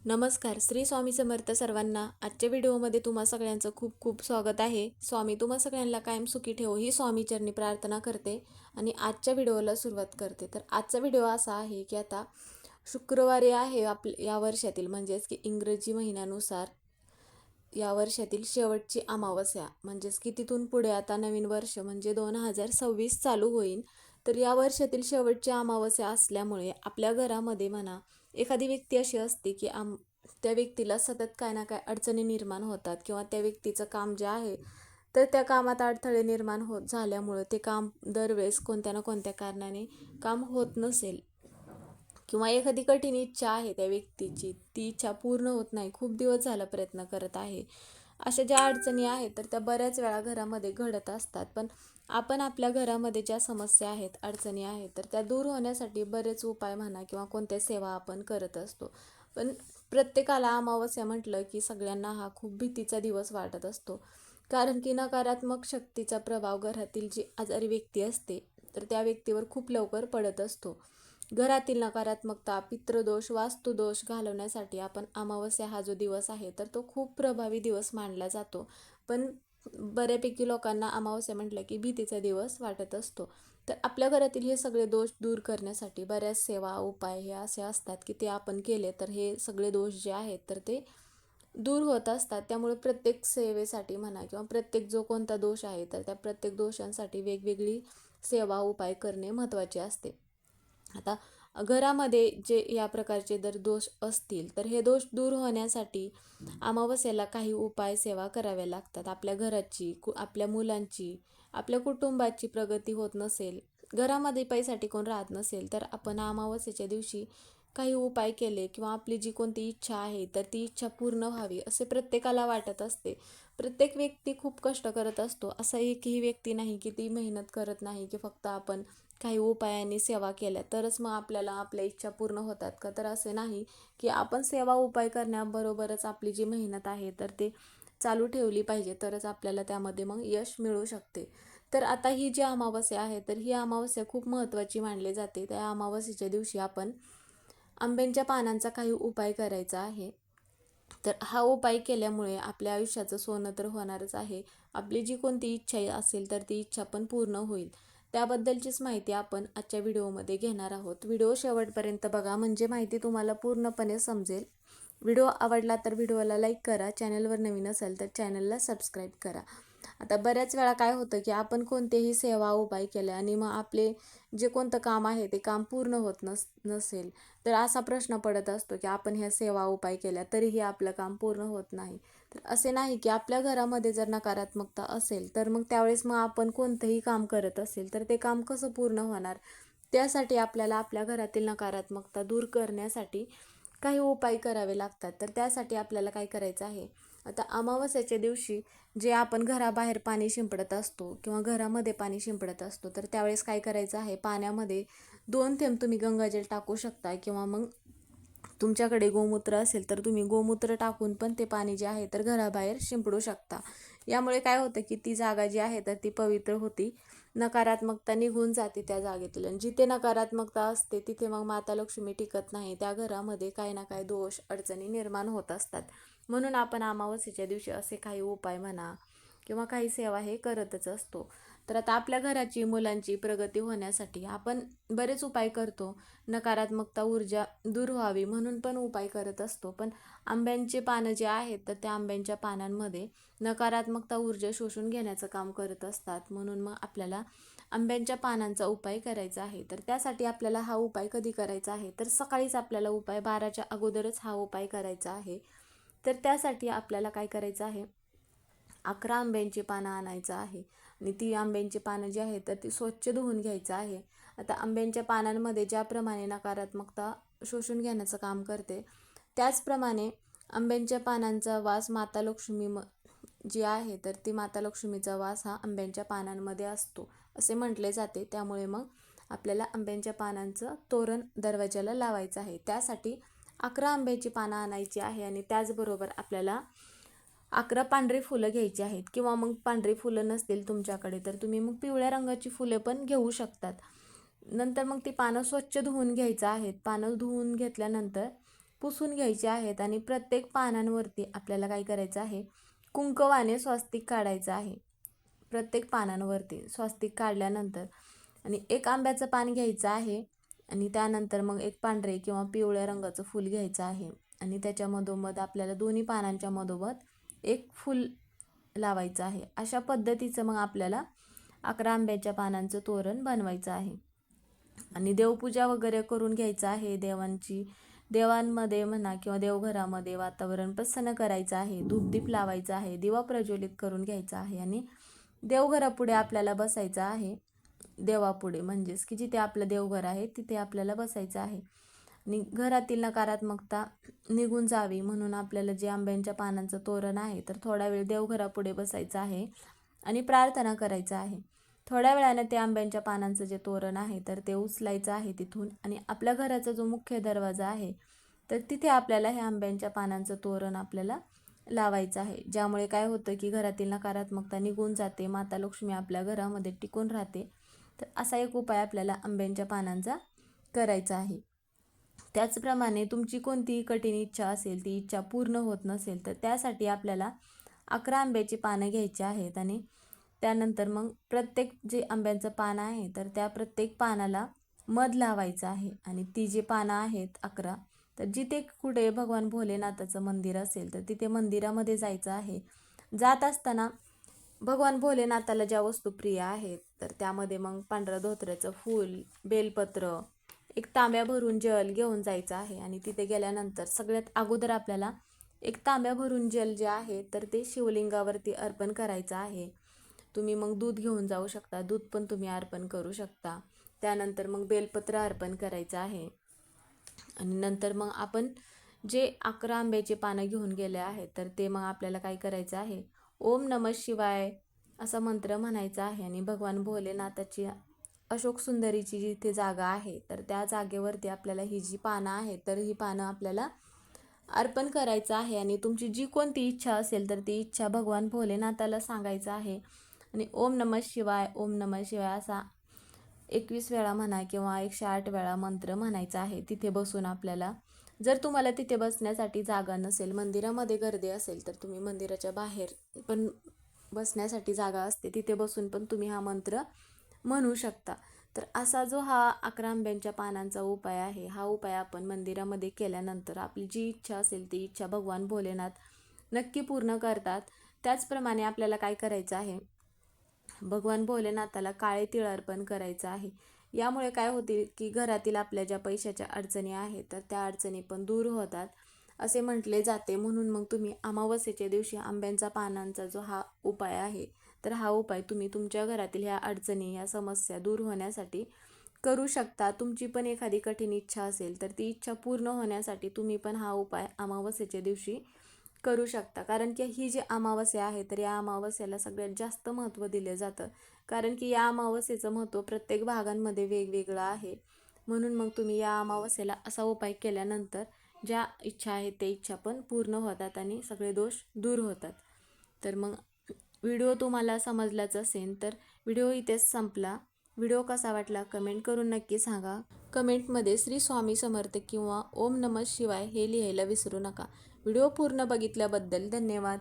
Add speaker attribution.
Speaker 1: नमस्कार. श्री स्वामी समर्थ सर्वांना. आजच्या व्हिडिओमध्ये तुम्हा सगळ्यांचं खूप खूप स्वागत आहे. स्वामी तुम्हा सगळ्यांना कायम सुखी ठेवो ही स्वामीचरणी प्रार्थना करते आणि आजच्या व्हिडिओला सुरुवात करते. तर आजचा व्हिडिओ असा आहे की आता शुक्रवारी आहे या वर्षातील म्हणजेच की इंग्रजी महिन्यानुसार या वर्षातील शेवटची अमावस्या, म्हणजेच की तिथून पुढे आता नवीन वर्ष म्हणजे 2026 चालू होईल. तर या वर्षातील शेवटची अमावस्या असल्यामुळे आपल्या घरामध्ये म्हणा एखादी व्यक्ती अशी असते की त्या व्यक्तीला सतत काय ना काय अडचणी निर्माण होतात किंवा त्या व्यक्तीचं काम जे आहे तर त्या कामात अडथळे निर्माण होत झाल्यामुळे ते काम दरवेळेस कोणत्या ना कोणत्या कारणाने काम होत नसेल किंवा एखादी कठीण इच्छा आहे त्या व्यक्तीची, ती इच्छा पूर्ण होत नाही, खूप दिवस झाला प्रयत्न करत आहे. अशा ज्या अडचणी आहेत तर त्या बऱ्याच वेळा घरामध्ये घडत असतात. पण आपण आपल्या घरामध्ये ज्या समस्या आहेत, अडचणी आहेत तर त्या दूर होण्यासाठी बरेच उपाय म्हणा किंवा कोणत्या सेवा आपण करत असतो. पण प्रत्येकाला अमावस्या म्हटलं की सगळ्यांना हा खूप भीतीचा दिवस वाटत असतो. कारण की नकारात्मक शक्तीचा प्रभाव घरातील जी आजारी व्यक्ती असते तर त्या व्यक्तीवर खूप लवकर पडत असतो. घरातील नकारात्मकता, पितृदोष, वास्तुदोष घालवण्यासाठी आपण अमावस्या हा जो दिवस आहे तर तो खूप प्रभावी दिवस मानला जातो. पण बऱ्यापैकी लोकांना अमावस्या म्हटलं की भीतीचा दिवस वाटत असतो. तर आपल्या घरातील हे सगळे दोष दूर करण्यासाठी बऱ्याच सेवा, उपाय हे असे असतात की ते आपण केले तर हे सगळे दोष जे आहेत तर ते दूर होत असतात. त्यामुळे प्रत्येक सेवेसाठी म्हणा किंवा प्रत्येक जो कोणता दोष आहे तर त्या प्रत्येक दोषांसाठी वेगवेगळी सेवा, उपाय करणे महत्त्वाचे असते. आता घरामध्ये जे या प्रकारचे जर दोष असतील तर हे दोष दूर होण्यासाठी अमावस्येला काही उपाय सेवा कराव्या लागतात. आपल्या घराची, आपल्या मुलांची, आपल्या कुटुंबाची प्रगती होत नसेल, घरामध्ये पैसा टिकून राहत नसेल तर आपण अमावस्येच्या दिवशी काही उपाय केले किंवा आपली जी कोणती इच्छा आहे तर ती इच्छा पूर्ण व्हावी असे प्रत्येकाला वाटत असते. प्रत्येक व्यक्ती खूप कष्ट करत असतो. असा एकही व्यक्ती नाही की ती मेहनत करत नाही, की फक्त आपण काही उपायांनी सेवा केल्या तरच मग आपल्याला आपल्या इच्छा पूर्ण होतात का? तर असे नाही की आपण सेवा उपाय करण्याबरोबरच आपली जी मेहनत आहे तर ते चालू ठेवली पाहिजे, तरच आपल्याला त्यामध्ये मग यश मिळू शकते. तर आता ही जी अमावस्या आहे तर ही अमावस्या खूप महत्त्वाची मानली जाते. त्या अमावस्येच्या दिवशी आपण आंब्यांच्या पानांचा काही उपाय करायचा आहे. तर हा उपाय केल्यामुळे आपल्या आयुष्याचं सोनं तर होणारच आहे. आपली जी कोणती इच्छा असेल तर ती इच्छा पण पूर्ण होईल. त्याबद्दलचीच माहिती आपण आजच्या व्हिडिओमध्ये घेणार आहोत. व्हिडिओ शेवटपर्यंत बघा म्हणजे माहिती तुम्हाला पूर्णपणे समजेल. व्हिडिओ आवडला तर व्हिडिओला लाईक करा. चॅनलवर नवीन असेल तर चॅनलला सबस्क्राईब करा. आता बऱ्याच वेळा काय होतं की आपण कोणतेही सेवा, उपाय केले आणि मग आपले जे कोणतं काम आहे ते काम पूर्ण होत नसेल तर असा प्रश्न पडत असतो की आपण ह्या सेवा, उपाय केल्या तरीही आपलं काम पूर्ण होत नाही. तर असे नाही की आपल्या घरामध्ये जर नकारात्मकता असेल तर मग त्यावेळेस मग आपण कोणतंही काम करत असेल तर ते काम कसं पूर्ण होणार? त्यासाठी आपल्याला आपल्या घरातील नकारात्मकता दूर करण्यासाठी काही उपाय करावे लागतात. तर त्यासाठी आपल्याला काय करायचं आहे, आता अमावस्येच्या दिवशी जे आपण घराबाहेर पाणी शिंपडत असतो किंवा घरामध्ये पाणी शिंपडत असतो तर त्यावेळेस काय करायचं आहे, पाण्यामध्ये 2 थेंब तुम्ही गंगाजल टाकू शकता किंवा मग तुमच्याकडे गोमूत्र असेल तर तुम्ही गोमूत्र टाकून पण ते पाणी जे आहे तर घराबाहेर शिंपडू शकता. यामुळे काय होतं की ती जागा जी आहे तर ती पवित्र होती, नकारात्मकता निघून जाते त्या जागेतून. आणि जिथे नकारात्मकता असते तिथे मग माता लक्ष्मी टिकत नाही. त्या घरामध्ये काही ना काही दोष, अडचणी निर्माण होत असतात. म्हणून आपण अमावस्येच्या दिवशी असे काही उपाय म्हणा किंवा काही सेवा हे करतच असतो. तर आता आपल्या घराची, मुलांची प्रगती होण्यासाठी आपण बरेच उपाय करतो. नकारात्मकता ऊर्जा दूर व्हावी म्हणून पण उपाय करत असतो. पण आंब्यांचे पानं जे आहेत तर त्या आंब्यांच्या पानांमध्ये नकारात्मकता ऊर्जा शोषून घेण्याचं काम करत असतात. म्हणून मग आपल्याला आंब्यांच्या पानांचा उपाय करायचा आहे. तर त्यासाठी आपल्याला हा उपाय कधी करायचा आहे, तर सकाळीच आपल्याला उपाय 12च्या अगोदरच हा उपाय करायचा आहे. तर त्यासाठी आपल्याला काय करायचं आहे, 11 आंब्यांची पानं आणायचं आहे आणि ती आंब्यांची पानं जी आहेत तर ती स्वच्छ धुवून घ्यायचं आहे. आता आंब्यांच्या पानांमध्ये ज्याप्रमाणे नकारात्मकता शोषून घेण्याचं काम करते त्याचप्रमाणे आंब्यांच्या पानांचा वास माता लक्ष्मी जी आहे तर ती माता लक्ष्मीचा वास हा आंब्यांच्या पानांमध्ये असतो असे म्हटले जाते. त्यामुळे मग आपल्याला आंब्यांच्या पानांचं तोरण दरवाजाला लावायचं आहे. त्यासाठी 11 आंब्याची पानं आणायची आहे आणि त्याचबरोबर आपल्याला 11 पांढरी फुलं घ्यायची आहेत किंवा मग पांढरी फुलं नसतील तुमच्याकडे तर तुम्ही मग पिवळ्या रंगाची फुले पण घेऊ शकतात. नंतर मग ती पानं स्वच्छ धुवून घ्यायचं आहेत. पानं धुवून घेतल्यानंतर पुसून घ्यायचे आहेत आणि प्रत्येक पानांवरती आपल्याला काय करायचं आहे, कुंकवाने स्वस्तिक काढायचं आहे. प्रत्येक पानांवरती स्वस्तिक काढल्यानंतर आणि एक आंब्याचं पान घ्यायचं आहे आणि त्यानंतर मग एक पांढरे किंवा पिवळ्या रंगाचं फूल घ्यायचं आहे आणि त्याच्या मधोमध आपल्याला दोन्ही पानांच्या मधोमध एक फूल लावायचं आहे. अशा पद्धतीचं मग आपल्याला 11 आंब्याच्या पानांचं तोरण बनवायचं आहे. आणि देवपूजा वगैरे करून घ्यायचं आहे. देवांमध्ये म्हणा किंवा देवघरामध्ये वातावरण प्रसन्न करायचं आहे. धूपदीप लावायचा आहे. दिवा प्रज्वलित करून घ्यायचा आहे आणि देवघरापुढे आपल्याला बसायचं आहे. देवापुढे म्हणजेच की जिथे आपलं देवघर आहे तिथे आपल्याला बसायचं आहे आणि घरातील नकारात्मकता निघून जावी म्हणून आपल्याला जे आंब्यांच्या पानांचं तोरण आहे तर थोडा वेळ देवघरापुढे बसायचं आहे आणि प्रार्थना करायचं आहे. थोड्या वेळाने ते आंब्यांच्या पानांचं जे तोरण आहे तर ते उचलायचं आहे तिथून आणि आपल्या घराचा जो मुख्य दरवाजा आहे तर तिथे आपल्याला हे आंब्यांच्या पानांचं तोरण आपल्याला लावायचं आहे. ज्यामुळे काय होतं की घरातील नकारात्मकता निघून जाते, माता लक्ष्मी आपल्या घरामध्ये टिकून राहते. तर असा एक उपाय आपल्याला आंब्यांच्या पानांचा करायचा आहे. त्याचप्रमाणे तुमची कोणतीही कठीण इच्छा असेल, ती इच्छा पूर्ण होत नसेल तर त्यासाठी आपल्याला 11 आंब्याची पानं घ्यायची आहेत आणि त्यानंतर मग प्रत्येक जे आंब्यांचं पान आहे तर त्या प्रत्येक पानाला मध लावायचं आहे आणि ती जी पानं आहेत 11 तर जिथे कुठे भगवान भोलेनाथाचं मंदिर असेल तर तिथे मंदिरामध्ये जायचं आहे. जात असताना भगवान भोलेनाथाला ज्या वस्तू प्रिय आहेत तर त्यामध्ये मग पांढऱ्या धोत्र्याचं फूल, बेलपत्र, एक तांब्या भरून जल घेऊन जायचं आहे आणि तिथे गेल्यानंतर सगळ्यात अगोदर आपल्याला एक तांब्या भरून जल जे आहे तर ते शिवलिंगावरती अर्पण करायचं आहे. तुम्ही मग दूध घेऊन जाऊ शकता, दूध पण तुम्ही अर्पण करू शकता. त्यानंतर मग बेलपत्र अर्पण करायचं आहे आणि नंतर मग आपण जे 11 आंब्याचे पानं घेऊन गेले आहेत तर ते मग आपल्याला काय करायचं आहे, ओम नमः शिवाय असा मंत्र म्हणायचा आहे आणि भगवान भोलेनाथाची अशोक सुंदरीची जिथे जागा आहे तर त्या जागेवरती आपल्याला ही जी पानं आहेत तर ही पानं आपल्याला अर्पण करायचं आहे आणि तुमची जी कोणती इच्छा असेल तर ती इच्छा भगवान भोलेनाथाला सांगायचं आहे आणि ओम नमः शिवाय, ओम नमः शिवाय असा 21 वेळा म्हणा किंवा 108 वेळा मंत्र म्हणायचा आहे तिथे बसून आपल्याला. जर तुम्हाला तिथे बसण्यासाठी जागा नसेल, मंदिरामध्ये गर्दी असेल तर तुम्ही मंदिराच्या बाहेर पण बसण्यासाठी जागा असते, तिथे बसून पण तुम्ही हा मंत्र म्हणू शकता. तर असा जो हा 11 आंब्यांच्या पानांचा उपाय आहे, हा उपाय आपण मंदिरामध्ये केल्यानंतर आपली जी इच्छा असेल ती इच्छा भगवान भोलेनाथ नक्की पूर्ण करतात. त्याचप्रमाणे आपल्याला काय करायचं आहे, भगवान भोलेनाथाला काळे तीळ अर्पण करायचं आहे. यामुळे काय होते की घरातील आपल्या ज्या पैशाच्या अडचणी आहेत तर त्या अडचणी पण दूर होतात असे म्हटले जाते. म्हणून मग तुम्ही अमावस्येच्या दिवशी आंब्यांचा पानांचा जो हा उपाय आहे तर हा उपाय तुम्ही तुमच्या घरातील ह्या अडचणी, ह्या समस्या दूर होण्यासाठी करू शकता. तुमची पण एखादी कठीण इच्छा असेल तर ती इच्छा पूर्ण होण्यासाठी तुम्ही पण हा उपाय अमावस्येच्या दिवशी करू शकता. कारण की ही जी अमावस्या आहे तर या अमावस्याला सगळ्यात जास्त महत्त्व दिले जातं. कारण की या अमावस्येचं महत्त्व प्रत्येक भागांमध्ये वेगवेगळं आहे. म्हणून मग तुम्ही या अमावस्येला असा उपाय केल्यानंतर ज्या इच्छा आहेत त्या इच्छा पण पूर्ण होतात आणि सगळे दोष दूर होतात. तर मग व्हिडिओ तुम्हाला समजलाच असेल तर व्हिडिओ इथेच संपला. व्हिडिओ कसा वाटला कमेंट करून नक्की सांगा. कमेंटमध्ये श्री स्वामी समर्थ किंवा ओम नमः शिवाय हे लिहायला विसरू नका. व्हिडिओ पूर्ण बघितल्याबद्दल धन्यवाद.